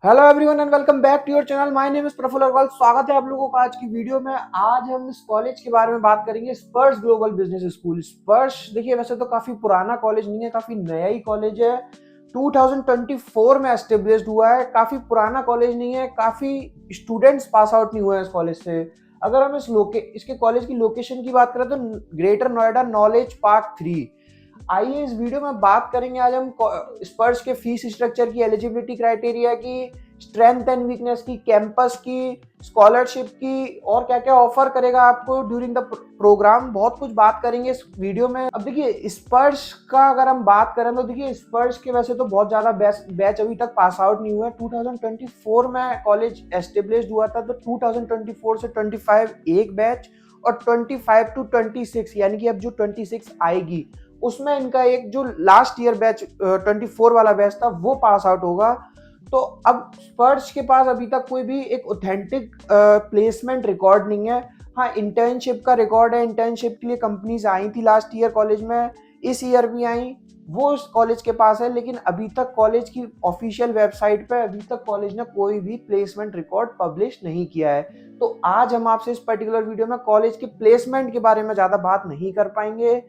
Hello everyone and welcome back to your channel. My name is Prafull Agrawal. स्वागत है आप लोगों का आज की वीडियो में। आज हम इस कॉलेज के बारे में बात करेंगे, स्पर्श ग्लोबल बिजनेस स्कूल। स्पर्श देखिए वैसे तो काफी पुराना कॉलेज नहीं है, काफी नया ही कॉलेज है। 2024 में एस्टेब्लिश्ड हुआ है, काफी पुराना कॉलेज नहीं है, काफी स्टूडेंट्स पास आउट नहीं हुए हैं इस कॉलेज से। अगर हम इसके कॉलेज की लोकेशन की बात करें तो ग्रेटर नोएडा नॉलेज पार्क 3। आइए इस वीडियो में बात करेंगे आज हम स्पर्श के फीस स्ट्रक्चर की, एलिजिबिलिटी क्राइटेरिया की, स्ट्रेंथ एंड वीकनेस की, कैंपस की, स्कॉलरशिप की और क्या क्या ऑफर करेगा आपको ड्यूरिंग द प्रोग्राम। बहुत कुछ बात करेंगे इस वीडियो में। अब देखिए स्पर्श का अगर हम बात करें तो देखिए स्पर्श के वैसे तो बहुत ज्यादा बैच अभी तक पास आउट नहीं हुए। 2024 में कॉलेज एस्टेब्लिश्ड हुआ था, तो 2024 से 25 एक बैच और 25 टू 26 यानी कि अब जो 26 आएगी उसमें इनका एक जो लास्ट ईयर बैच 24 वाला बैच था वो पास आउट होगा। तो अब स्पर्श के पास अभी तक कोई भी एक ऑथेंटिक प्लेसमेंट रिकॉर्ड नहीं है। हाँ, इंटर्नशिप का रिकॉर्ड है। इंटर्नशिप के लिए कंपनीज आई थी लास्ट ईयर कॉलेज में, इस ईयर भी आई, वो उस कॉलेज के पास है। लेकिन अभी तक कॉलेज की ऑफिशियल वेबसाइट पे अभी तक कॉलेज ने कोई भी प्लेसमेंट रिकॉर्ड पब्लिश नहीं किया है। तो आज हम आपसे इस पर्टिकुलर वीडियो में कॉलेज के प्लेसमेंट के बारे में ज़्यादा बात नहीं कर पाएंगे।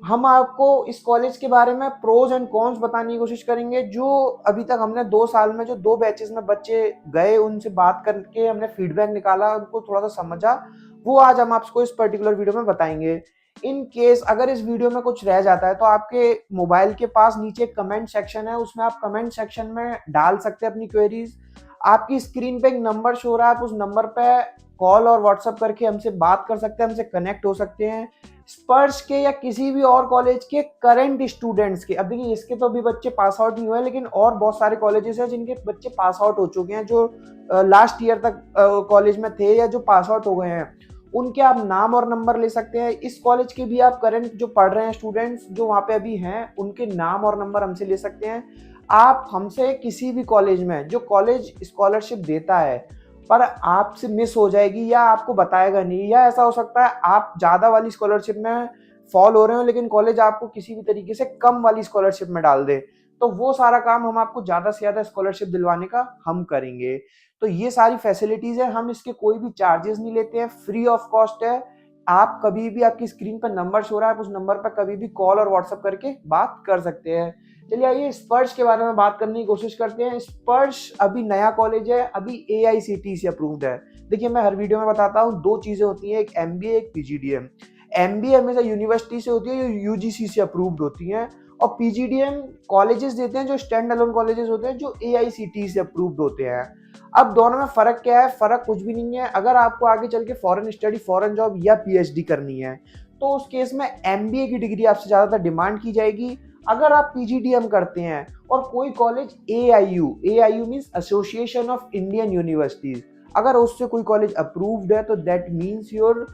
हम आपको इस कॉलेज के बारे में प्रोज एंड कॉन्स बताने की कोशिश करेंगे। जो अभी तक हमने 2 साल में जो 2 बैचेस में बच्चे गए उनसे बात करके हमने फीडबैक निकाला, उनको थोड़ा सा समझा, वो आज हम आपको इस पर्टिकुलर वीडियो में बताएंगे। इन केस अगर इस वीडियो में कुछ रह जाता है तो आपके मोबाइल के पास नीचे कमेंट सेक्शन है, उसमें आप कमेंट सेक्शन में डाल सकते हैं अपनी क्वेरीज। आपकी स्क्रीन पे एक नंबर शो हो रहा है, आप उस नंबर पे कॉल और व्हाट्सएप करके हमसे बात कर सकते हैं, हमसे कनेक्ट हो सकते हैं। स्पर्श के या किसी भी और कॉलेज के करंट स्टूडेंट्स के, अब देखिए इसके तो अभी बच्चे पास आउट नहीं हुए, लेकिन और बहुत सारे कॉलेजेस हैं जिनके बच्चे पास आउट हो चुके हैं, जो लास्ट ईयर तक कॉलेज में थे या जो पास आउट हो गए हैं, उनके आप नाम और नंबर ले सकते हैं। इस कॉलेज के भी आप करंट जो पढ़ रहे हैं स्टूडेंट्स जो वहाँ पे अभी हैं, उनके नाम और नंबर हमसे ले सकते हैं। आप हमसे किसी भी कॉलेज में, जो कॉलेज स्कॉलरशिप देता है पर आपसे मिस हो जाएगी या आपको बताएगा नहीं, या ऐसा हो सकता है आप ज़्यादा वाली स्कॉलरशिप में फॉल हो रहे हो लेकिन कॉलेज आपको किसी भी तरीके से कम वाली स्कॉलरशिप में डाल दे, तो वो सारा काम हम आपको ज़्यादा से ज़्यादा स्कॉलरशिप दिलवाने का हम करेंगे। तो ये सारी फैसिलिटीज़ है, हम इसके कोई भी चार्जेस नहीं लेते हैं, फ्री ऑफ कॉस्ट है। आप कभी भी, आपकी स्क्रीन पर नंबर शो रहा है, आप उस नंबर पर कभी भी कॉल और व्हाट्सएप करके बात कर सकते हैं। चलिए आइए स्पर्श के बारे में बात करने की कोशिश करते हैं। स्पर्श अभी नया कॉलेज है, अभी AICTE से अप्रूव्ड है। देखिए मैं हर वीडियो में बताता हूँ, दो चीजें होती हैं, एक MBA एक PGDM। MBA हमेशा यूनिवर्सिटी से होती है, जो UGC से अप्रूव्ड होती हैं, और PGDM कॉलेजेस देते हैं जो स्टैंड अलोन कॉलेजेस होते हैं, जो AICTE से अप्रूव्ड होते हैं। अब दोनों में फर्क क्या है? फर्क कुछ भी नहीं है। अगर आपको आगे चल के फॉरेन स्टडी, फॉरेन जॉब या PhD करनी है तो उस केस में MBA की डिग्री आपसे ज्यादातर डिमांड की जाएगी। अगर आप PGDM करते हैं और कोई college AIU means association of Indian universities, अगर उससे कोई कॉलेज अप्रूव्ड है तो that means your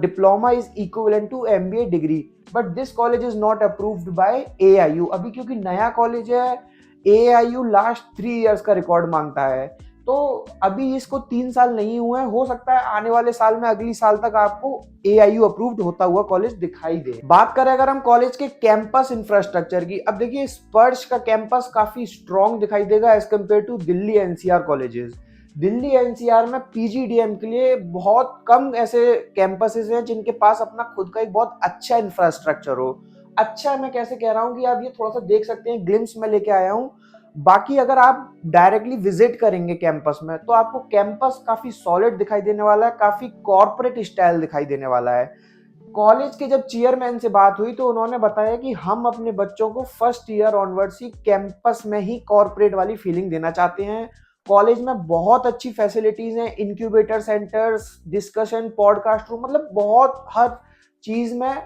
diploma is equivalent to MBA degree. But this college is not approved by AIU अभी, क्योंकि नया कॉलेज है। AIU लास्ट 3 इयर्स का रिकॉर्ड मांगता है, तो अभी इसको 3 साल नहीं हुए हैं। हो सकता है आने वाले साल में, अगली साल तक आपको AIU अप्रूव्ड होता हुआ कॉलेज दिखाई दे। बात करें अगर हम कॉलेज के कैंपस इंफ्रास्ट्रक्चर की, अब देखिए स्पर्श का कैंपस काफी स्ट्रॉन्ग दिखाई देगा as compare to Delhi NCR colleges. Delhi NCR में PGDM के लिए बहुत कम ऐसे कैंपसेस हैं जिनके पास अपना खुद का एक बहुत अच्छा इंफ्रास्ट्रक्चर हो। अच्छा मैं कैसे कह रहा हूँ कि आप ये थोड़ा सा देख सकते हैं, ग्लिम्स में लेके आया हूँ। बाकी अगर आप डायरेक्टली विजिट करेंगे कैंपस में तो आपको कैंपस काफी सॉलिड दिखाई देने वाला है, काफी कॉर्पोरेट स्टाइल दिखाई देने वाला है। कॉलेज के जब चेयरमैन से बात हुई तो उन्होंने बताया कि हम अपने बच्चों को फर्स्ट ईयर ऑनवर्ड्स ही कैंपस में ही कॉर्पोरेट वाली फीलिंग देना चाहते हैं। कॉलेज में बहुत अच्छी फैसिलिटीज हैं, incubator centres, discussion podcast room, मतलब बहुत हर चीज में,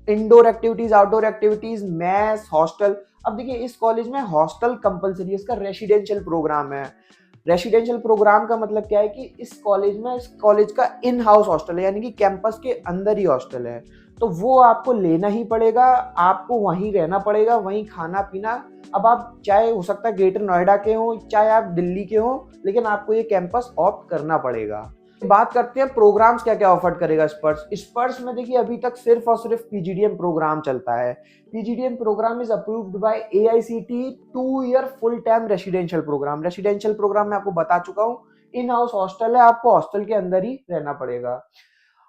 indoor activities, outdoor activities, maths, hostel. अब देखिए इस कॉलेज में हॉस्टल कंपलसरी है, इसका रेसिडेंशियल प्रोग्राम है। रेसिडेंशियल प्रोग्राम का मतलब क्या है कि इस कॉलेज का इन हाउस हॉस्टल है, यानी कि कैंपस के अंदर ही हॉस्टल है। तो वो आपको लेना ही पड़ेगा, आपको वहीं रहना पड़ेगा, वहीं खाना पीना। अब आप चाहे, हो सकता है ग्रेटर नोएडा के हो, चाहे आप दिल्ली के हो, लेकिन आपको ये कैंपस ऑप्ट करना पड़ेगा। बात करते हैं प्रोग्राम्स क्या क्या ऑफर करेगा स्पर्श। स्पर्श में देखिए अभी तक सिर्फ और सिर्फ पीजीडीएम प्रोग्राम चलता है। PGDM program is approved by AICTE 2 year full time residential program. Residential program मैं आपको बता चुका हूँ, इन हाउस हॉस्टल है, आपको हॉस्टल के अंदर ही रहना पड़ेगा।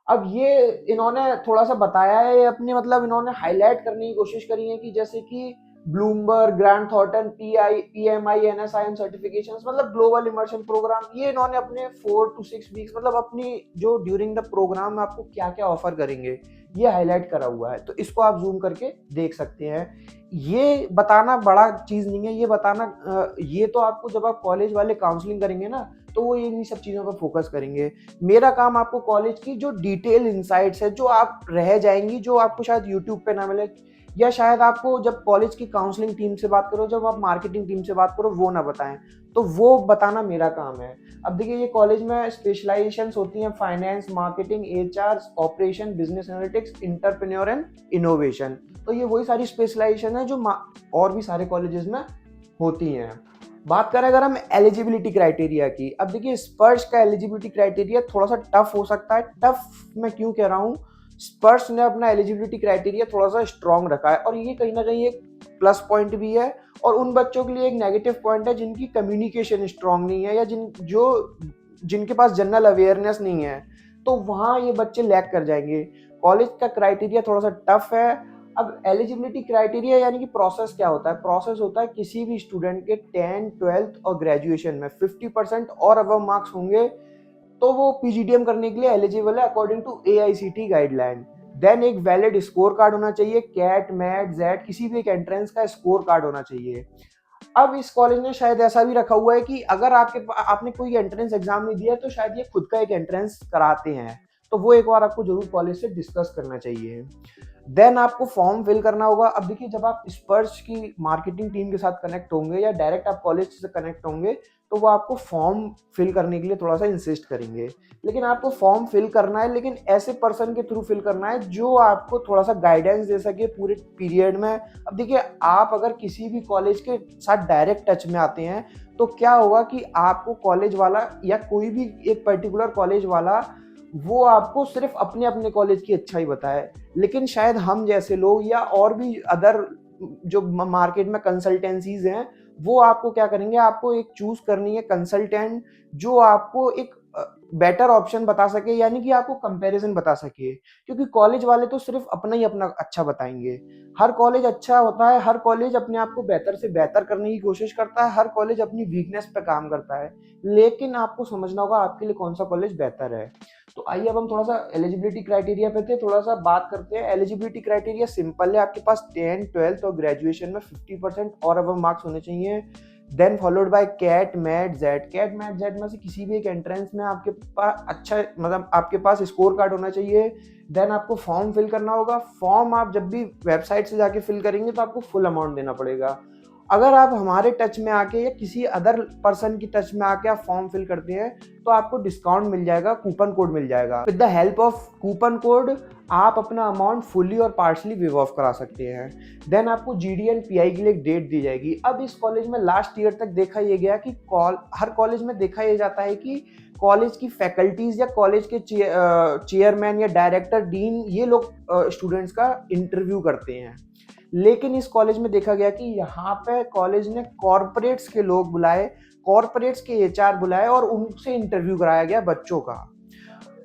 अब ये इन्होंने थोड़ा सा बताया है अपने, मतलब इन्होंने हाईलाइट करने की कोशिश करी है कि जैसे कि Bloomberg, Grant Thornton, PMI, NSIM certifications, मतलब ग्लोबल इमर्शन प्रोग्राम, ये इन्होंने अपने 4 to 6 वीक्स मतलब अपनी जो ड्यूरिंग द प्रोग्राम में आपको क्या क्या ऑफर करेंगे ये हाईलाइट करा हुआ है। तो इसको आप जूम करके देख सकते हैं। ये बताना बड़ा चीज नहीं है, ये बताना ये तो आपको जब आप कॉलेज वाले काउंसलिंग करेंगे ना तो वो इन्हीं सब चीज़ों पर फोकस करेंगे। मेरा काम आपको कॉलेज की जो डिटेल इनसाइट्स है, जो आप रह जाएंगी, जो आपको शायद यूट्यूब पे ना मिले, या शायद आपको जब कॉलेज की काउंसलिंग टीम से बात करो, जब आप मार्केटिंग टीम से बात करो, वो ना बताएं, तो वो बताना मेरा काम है। अब देखिए ये कॉलेज में स्पेशलाइजेशंस होती हैं finance, marketing, HR, operation, business analytics, entrepreneur and innovation. तो ये वही सारी स्पेशलाइजेशन है जो और भी सारे कॉलेजेस में होती हैं। बात करें अगर हम एलिजिबिलिटी क्राइटेरिया की, अब देखिए स्पर्श का एलिजिबिलिटी क्राइटेरिया थोड़ा सा टफ हो सकता है। टफ मैं क्यों कह रहा हूँ, स्पर्श ने अपना एलिजिबिलिटी क्राइटेरिया थोड़ा सा स्ट्रॉन्ग रखा है और ये कहीं ना कहीं एक प्लस पॉइंट भी है और उन बच्चों के लिए एक नेगेटिव पॉइंट है जिनकी कम्युनिकेशन स्ट्रॉन्ग नहीं है या जिनके पास जनरल अवेयरनेस नहीं है, तो वहाँ ये बच्चे लैग कर जाएंगे। कॉलेज का क्राइटेरिया थोड़ा सा टफ है। अब एलिजिबिलिटी क्राइटेरिया यानी कि प्रोसेस क्या होता है, प्रोसेस होता है किसी भी स्टूडेंट के 10th 12th और ग्रेजुएशन में 50% और अबव मार्क्स होंगे तो वो पीजीडीएम करने के लिए एलिजिबल है according to AICTE guideline. Then एक वैलिड स्कोर कार्ड होना चाहिए, कैट, मैट, जेड, किसी भी एक एंट्रेंस का स्कोर कार्ड होना चाहिए। अब इस कॉलेज ने शायद ऐसा भी रखा हुआ है कि अगर आपने कोई एंट्रेंस एग्जाम नहीं दिया तो शायद ये खुद का एक एंट्रेंस कराते हैं, तो वो एक बार आपको जरूर कॉलेज से डिस्कस करना चाहिए। देन आपको फॉर्म फिल करना होगा। अब देखिए जब आप स्पर्श की मार्केटिंग टीम के साथ कनेक्ट होंगे या डायरेक्ट आप कॉलेज से कनेक्ट होंगे तो वो आपको फॉर्म फिल करने के लिए थोड़ा सा इंसिस्ट करेंगे, लेकिन आपको फॉर्म फिल करना है, लेकिन ऐसे पर्सन के थ्रू फिल करना है जो आपको थोड़ा सा गाइडेंस दे सके पूरे पीरियड में। अब देखिए आप अगर किसी भी कॉलेज के साथ डायरेक्ट टच में आते हैं तो क्या होगा कि आपको कॉलेज वाला या कोई भी एक पर्टिकुलर कॉलेज वाला वो आपको सिर्फ अपने अपने कॉलेज की अच्छाई बताए, लेकिन शायद हम जैसे लोग या और भी अदर जो मार्केट में कंसल्टेंसीज हैं वो आपको क्या करेंगे, आपको एक चूज करनी है कंसल्टेंट जो आपको एक बेटर ऑप्शन बता सके, यानी कि आपको कंपैरिजन बता सके, क्योंकि कॉलेज वाले तो सिर्फ अपना ही अपना अच्छा बताएंगे। हर कॉलेज अच्छा होता है, हर कॉलेज अपने आप को बेहतर से बेहतर करने की कोशिश करता है, हर कॉलेज अपनी वीकनेस पे काम करता है, लेकिन आपको समझना होगा आपके लिए कौन सा कॉलेज बेहतर है। तो आइए अब हम थोड़ा सा एलिजिबिलिटी क्राइटेरिया पे थे थोड़ा सा बात करते हैं। एलिजिबिलिटी क्राइटेरिया सिंपल है, आपके पास 10th 12th और ग्रेजुएशन में 50% और अबव मार्क्स होने चाहिए। Then followed by CAT, MAT, XAT. CAT, MAT, XAT में से किसी भी एक एंट्रेंस में आपके पास अच्छा मतलब आपके पास स्कोर कार्ड होना चाहिए। देन आपको फॉर्म फिल करना होगा। फॉर्म आप जब भी वेबसाइट से जाके फिल करेंगे तो आपको फुल अमाउंट देना पड़ेगा। अगर आप हमारे टच में आके या किसी अदर पर्सन की टच में आके आप फॉर्म फिल करते हैं तो आपको डिस्काउंट मिल जाएगा, कूपन कोड मिल जाएगा। With the help of coupon code आप अपना अमाउंट फुली और पार्शली वेव ऑफ करा सकते हैं। देन आपको जीडी एंड पीआई के लिए एक डेट दी जाएगी। अब इस कॉलेज में लास्ट ईयर तक देखा यह गया कि हर कॉलेज में देखा यह जाता है कि कॉलेज की फैकल्टीज या कॉलेज के चेयरमैन या डायरेक्टर, डीन, ये लोग स्टूडेंट्स का इंटरव्यू करते हैं, लेकिन इस कॉलेज में देखा गया कि यहाँ पे कॉलेज ने कॉरपोरेट्स के लोग बुलाए, कॉरपोरेट्स के एचआर बुलाए और उनसे इंटरव्यू कराया गया बच्चों का।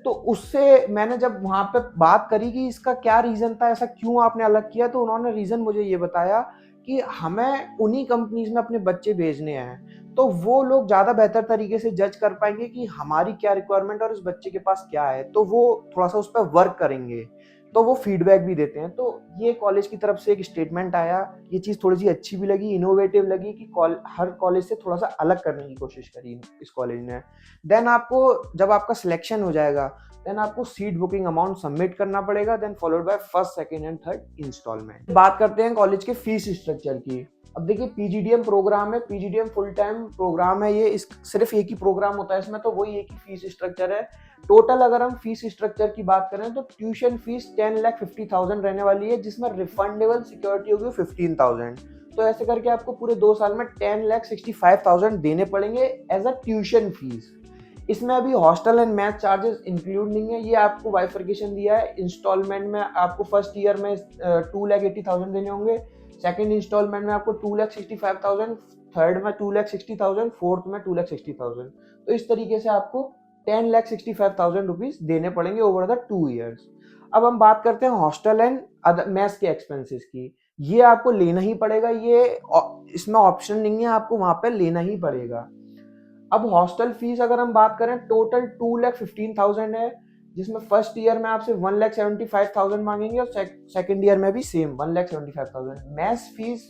तो उससे मैंने जब वहाँ पे बात करी कि इसका क्या रीज़न था, ऐसा क्यों आपने अलग किया, तो उन्होंने रीज़न मुझे ये बताया कि हमें उन्हीं कंपनीज में अपने बच्चे भेजने हैं, तो वो लोग ज़्यादा बेहतर तरीके से जज कर पाएंगे कि हमारी क्या रिक्वायरमेंट और इस बच्चे के पास क्या है, तो वो थोड़ा सा उस पर वर्क करेंगे, तो वो फीडबैक भी देते हैं। तो ये कॉलेज की तरफ से एक स्टेटमेंट आया, ये चीज़ थोड़ी सी अच्छी भी लगी, इनोवेटिव लगी कि हर कॉलेज से थोड़ा सा अलग करने की कोशिश करी इस कॉलेज ने। देन आपको जब आपका सिलेक्शन हो जाएगा देन आपको सीट बुकिंग अमाउंट सबमिट करना पड़ेगा, then followed by first, second and third instalment. बात करते हैं कॉलेज के फीस स्ट्रक्चर की। अब देखिए पीजीडीएम प्रोग्राम है, पीजीडीएम फुल टाइम प्रोग्राम है, ये सिर्फ एक ही प्रोग्राम होता है इसमें, तो वही एक ही फीस स्ट्रक्चर है। टोटल अगर हम फीस स्ट्रक्चर की बात करें तो ट्यूशन फीस 10,50,000 रहने वाली है, जिसमें रिफंडेबल सिक्योरिटी होगी 15,000। तो ऐसे करके आपको पूरे 2 साल में 10,65,000 देने पड़ेंगे एज अ ट्यूशन फीस। इसमें अभी hostel and math charges include नहीं है, ये आपको बाइफर्केशन दिया है। इंस्टॉलमेंट में आपको फर्स्ट ईयर में 2,80,000 देने होंगे, सेकंड इंस्टॉलमेंट में आपको 2,65,000, थर्ड में 2,60,000, फोर्थ में 2,60,000। तो इस तरीके से आपको 10,65,000 रुपीज देने पड़ेंगे ओवर द 2 ईयर्स। अब हम बात करते हैं हॉस्टल एंड अदर मेस के एक्सपेंसेस की। ये आपको लेना ही पड़ेगा, ये इसमें ऑप्शन नहीं है, आपको वहां पे लेना ही पड़ेगा। अब हॉस्टल फीस अगर हम बात करें, टोटल 2,15,000 है, जिसमें फर्स्ट ईयर में आपसे 1,75,000 मांगेंगे और सेकंड ईयर में भी सेम 1,75,000। मैथ्स फीस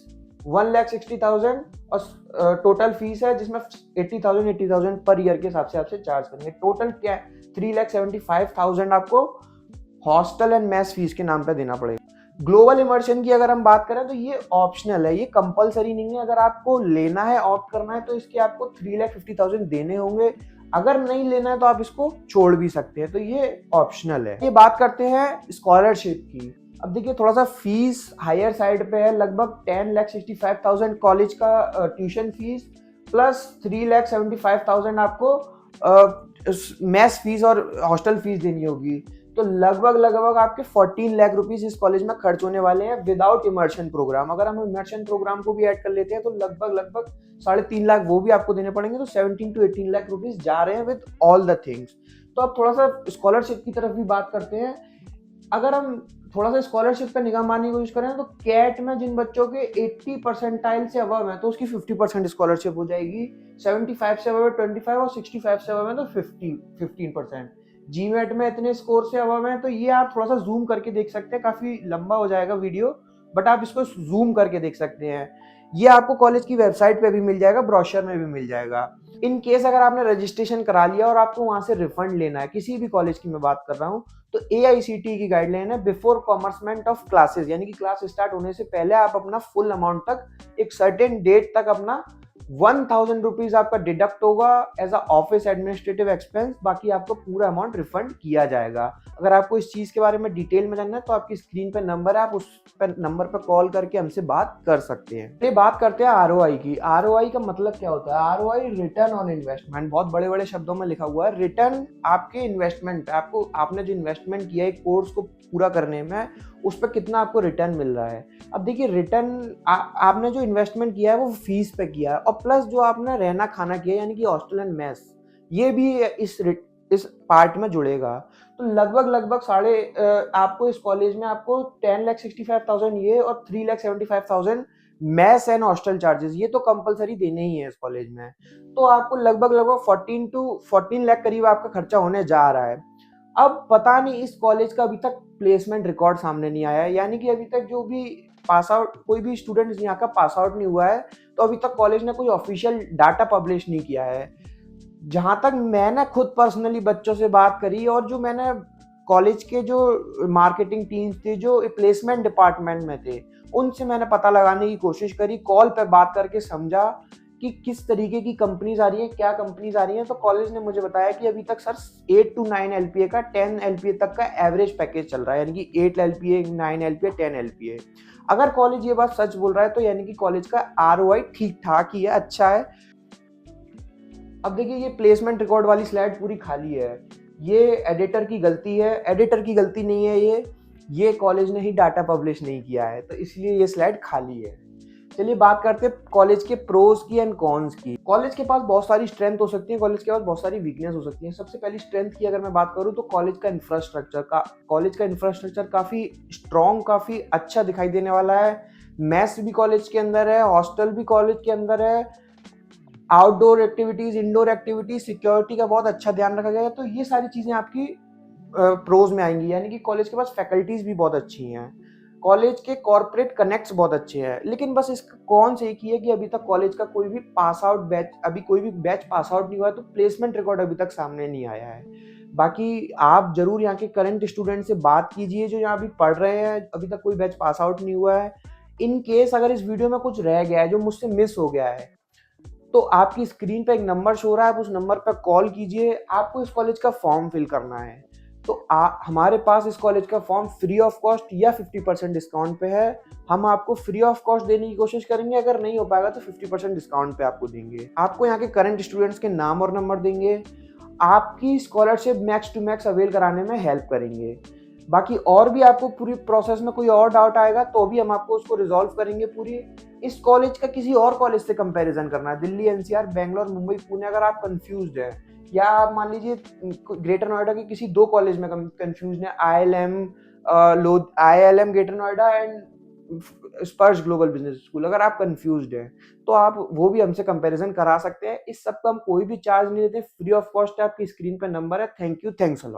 1,60,000 और टोटल फीस है जिसमें 80,000 पर ईयर के हिसाब से आपसे चार्ज करेंगे। टोटल क्या 3,75,000 आपको हॉस्टल एंड मैथ्स फीस के नाम पे देना पड़ेगा। ग्लोबल इमर्शन की अगर हम बात करें तो ये ऑप्शनल है, ये कंपलसरी नहीं है। अगर आपको लेना है, ऑप्ट करना है, तो इसके आपको 3,50,000 देने होंगे। अगर नहीं लेना है तो आप इसको छोड़ भी सकते हैं, तो ये ऑप्शनल है। ये बात करते हैं स्कॉलरशिप की। अब देखिए थोड़ा सा फीस हायर साइड पे है, लगभग 10,65,000 कॉलेज का ट्यूशन फीस प्लस 3,75,000 आपको मैथ्स फीस और हॉस्टल फीस देनी होगी। तो लगभग आपके 14 लाख रुपीस इस कॉलेज में खर्च होने वाले हैं विदाउट इमर्शन प्रोग्राम। अगर हम इमर्शन प्रोग्राम को भी ऐड कर लेते हैं तो लगभग 3.5 लाख वो भी आपको देने पड़ेंगे। तो 17 to 18 लाख रुपीस जा रहे हैं विद ऑल द थिंग्स। तो अब थोड़ा सा स्कॉलरशिप की तरफ भी बात करते हैं। अगर हम थोड़ा सा स्कॉलरशिप पे निगाह मारने की कोशिश करें तो कैट में जिन बच्चों के 80 परसेंटाइल से अबव है तो उसकी 50% स्कॉलरशिप हो जाएगी, 75 से अबव 25 और 65 से अबव है तो 15%। जीमेट में इतने स्कोर से अबव है तो ये आप थोड़ा सा जूम करके देख सकते हैं, काफी लंबा हो जाएगा वीडियो, बट आप इसको जूम करके देख सकते हैं। ये आपको कॉलेज की वेबसाइट पे भी मिल जाएगा, ब्रोशर में भी मिल जाएगा। इन केस अगर आपने रजिस्ट्रेशन करा लिया और आपको वहां से रिफंड लेना है, किसी भी कॉलेज की मैं बात कर रहा हूँ, तो AICTE की गाइडलाइन है बिफोर कॉमर्समेंट ऑफ क्लासेस, यानी कि क्लास स्टार्ट होने से पहले आप अपना फुल अमाउंट तक एक सर्टेन डेट तक अपना 1,000 रुपीज आपका डिडक्ट होगा as a office administrative expense, बाकी आपको पूरा अमाउंट रिफंड किया जाएगा। अगर आपको इस चीज के बारे में डिटेल में जानना है तो आपकी स्क्रीन पे नंबर है, आप उस नंबर पर कॉल करके हमसे बात कर सकते हैं। ये बात करते हैं ROI की। ROI का मतलब क्या होता है? ROI रिटर्न ऑन इन्वेस्टमेंट, बहुत बड़े बड़े शब्दों में लिखा हुआ है। रिटर्न आपके इन्वेस्टमेंट, आपने जो इन्वेस्टमेंट किया है कोर्स को पूरा करने में, उस पर कितना आपको रिटर्न मिल रहा है। अब देखिए रिटर्न आपने जो इन्वेस्टमेंट किया है वो फीस पे किया है और प्लस जो आपने रहना खाना किया यानी कि हॉस्टल एंड मेस, ये भी इस पार्ट में जुड़ेगा। तो लगभग आपको इस कॉलेज में आपको 10,65,000 ये और 3,75,000 मैस एंड हॉस्टल चार्जेस, ये तो कंपलसरी देने ही है इस कॉलेज में। तो आपको लगभग 14 लाख करीब आपका खर्चा होने जा रहा है। अब पता नहीं इस कॉलेज का अभी तक प्लेसमेंट रिकॉर्ड सामने नहीं आया है, यानी कि अभी तक जो भी पास आउट, कोई भी स्टूडेंट यहाँ का पास आउट नहीं हुआ है, तो अभी तक कॉलेज ने कोई ऑफिशियल डाटा पब्लिश नहीं किया है। जहां तक मैंने खुद पर्सनली बच्चों से बात करी और जो मैंने कॉलेज के जो मार्केटिंग टीम्स थे, जो प्लेसमेंट डिपार्टमेंट में थे, उनसे मैंने पता लगाने की कोशिश करी, कॉल पे बात करके समझा कि किस तरीके की कंपनीज आ रही हैं, क्या कंपनीज आ रही हैं। तो कॉलेज ने मुझे बताया कि अभी तक सर 8 to 9 LPA का 10 LPA तक का एवरेज पैकेज चल रहा है, यानी कि 8 LPA 9 LPA 10 LPA। अगर कॉलेज ये बात सच बोल रहा है तो यानी कि कॉलेज का ROI ठीक ठाक ही है, अच्छा है। अब देखिए ये प्लेसमेंट रिकॉर्ड वाली स्लाइड पूरी खाली है, ये एडिटर की गलती है, एडिटर की गलती नहीं है, ये कॉलेज ने ही डाटा पब्लिश नहीं किया है, तो इसलिए ये स्लाइड खाली है। चलिए बात करते हैं कॉलेज के प्रोज की एंड कॉन्स की। कॉलेज के पास बहुत सारी स्ट्रेंथ हो सकती है, कॉलेज के पास बहुत सारी वीकनेस हो सकती है। सबसे पहली स्ट्रेंथ की अगर मैं बात करूं तो कॉलेज का इंफ्रास्ट्रक्चर काफी स्ट्रॉन्ग, काफी अच्छा दिखाई देने वाला है। मैथ्स भी कॉलेज के अंदर है, हॉस्टल भी कॉलेज के अंदर है, outdoor activities, indoor activities, security का बहुत अच्छा ध्यान रखा गया है। तो ये सारी चीजें आपकी प्रोज में आएंगी, यानी कि कॉलेज के पास फैकल्टीज भी बहुत अच्छी हैं, कॉलेज के कॉर्पोरेट कनेक्ट्स बहुत अच्छे हैं। लेकिन बस इसका कौन से एक ही है कि अभी तक कॉलेज का कोई भी पास आउट नहीं हुआ है, तो प्लेसमेंट रिकॉर्ड अभी तक सामने नहीं आया है। बाकी आप जरूर यहाँ के करंट स्टूडेंट से बात कीजिए जो यहाँ अभी पढ़ रहे हैं, अभी तक कोई बैच पास आउट नहीं हुआ है। इन केस अगर इस वीडियो में कुछ रह गया है जो मुझसे मिस हो गया है, तो आपकी स्क्रीन पे एक नंबर शो रहा है, आप उस नंबर पर कॉल कीजिए। आपको इस कॉलेज का फॉर्म फिल करना है, तो हमारे पास इस कॉलेज का फॉर्म फ्री ऑफ कॉस्ट या 50% डिस्काउंट पे है। हम आपको फ्री ऑफ कॉस्ट देने की कोशिश करेंगे, अगर नहीं हो पाएगा तो 50% डिस्काउंट पे आपको देंगे। आपको यहाँ के करंट स्टूडेंट्स के नाम और नंबर देंगे, आपकी scholarship max to max avail कराने में हेल्प करेंगे। बाकी और भी आपको पूरी प्रोसेस में कोई और डाउट आएगा तो भी हम आपको उसको रिजॉल्व करेंगे पूरी। इस कॉलेज का किसी और कॉलेज से कंपैरिजन करना है, दिल्ली, एनसीआर, बैंगलोर, मुंबई, पुणे, अगर आप कंफ्यूज्ड हैं या आप मान लीजिए ग्रेटर नोएडा के किसी 2 कॉलेज में कंफ्यूज्ड हैं, आईआईएलएम ग्रेटर नोएडा एंड स्पर्श ग्लोबल बिजनेस स्कूल, अगर आप कंफ्यूज्ड हैं तो आप वो भी हमसे कंपैरिजन करा सकते हैं। इस सब का हम कोई भी चार्ज नहीं लेते, फ्री ऑफ कॉस्ट है, आपकी स्क्रीन पे नंबर है। Thank you, thanks a lot.